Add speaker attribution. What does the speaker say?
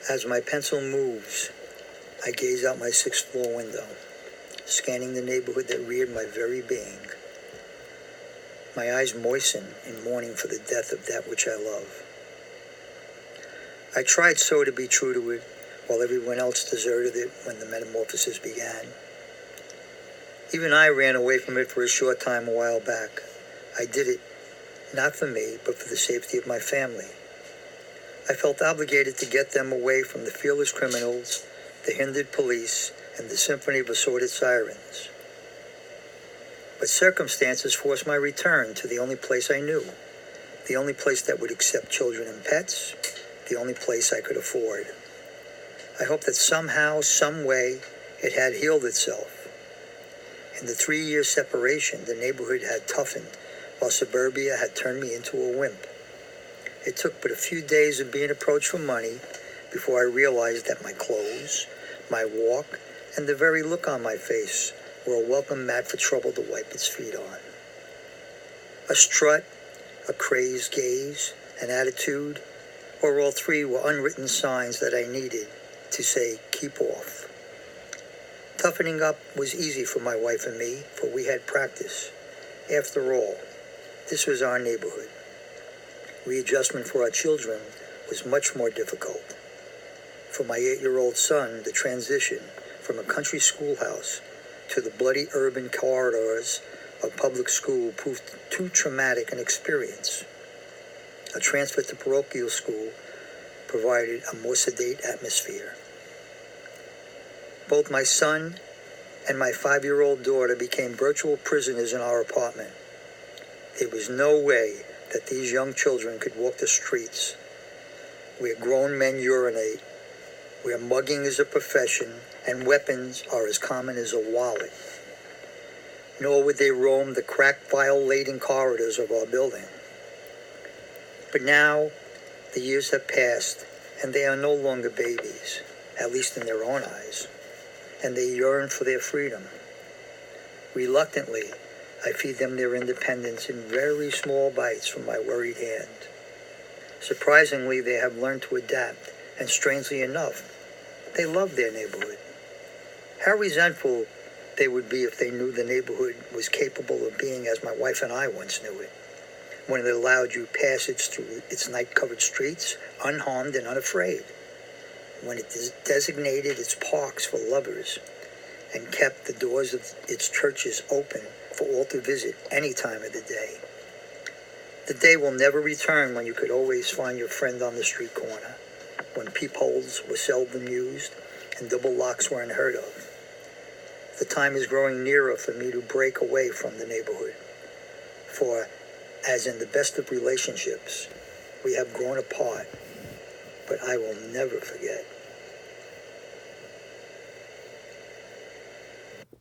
Speaker 1: As my pencil moves, I gaze out my sixth-floor window, scanning the neighborhood that reared my very being. My eyes moisten in mourning for the death of that which I love. I tried so to be true to it, while everyone else deserted it when the metamorphosis began. Even I ran away from it for a short time a while back. I did it, not for me, but for the safety of my family. I felt obligated to get them away from the fearless criminals, the hindered police, and the symphony of assorted sirens. But circumstances forced my return to the only place I knew, the only place that would accept children and pets, the only place I could afford. I hoped that somehow, some way, it had healed itself. In the 3-year separation, the neighborhood had toughened, while suburbia had turned me into a wimp. It took but a few days of being approached for money before I realized that my clothes, my walk, and the very look on my face were a welcome mat for trouble to wipe its feet on. A strut, a crazed gaze, an attitude, or all three were unwritten signs that I needed to say, keep off. Toughening up was easy for my wife and me, for we had practice. After all, this was our neighborhood. Readjustment for our children was much more difficult. For my 8-year-old son, the transition from a country schoolhouse to the bloody urban corridors of public school proved too traumatic an experience. A transfer to parochial school provided a more sedate atmosphere. Both my son and my 5-year-old daughter became virtual prisoners in our apartment. There was no way that these young children could walk the streets where grown men urinate, where mugging is a profession and weapons are as common as a wallet. Nor would they roam the crack file-laden corridors of our building. But now, the years have passed, and they are no longer babies, at least in their own eyes, and they yearn for their freedom. Reluctantly, I feed them their independence in very small bites from my worried hand. Surprisingly, they have learned to adapt, and strangely enough, they love their neighborhood. How resentful they would be if they knew the neighborhood was capable of being as my wife and I once knew it, when it allowed you passage through its night-covered streets, unharmed and unafraid, when it designated its parks for lovers, and kept the doors of its churches open for all to visit any time of the day. The day will never return when you could always find your friend on the street corner, when peepholes were seldom used and double locks were unheard of. The time is growing nearer for me to break away from the neighborhood, for, as in the best of relationships, we have grown apart, but I will never forget.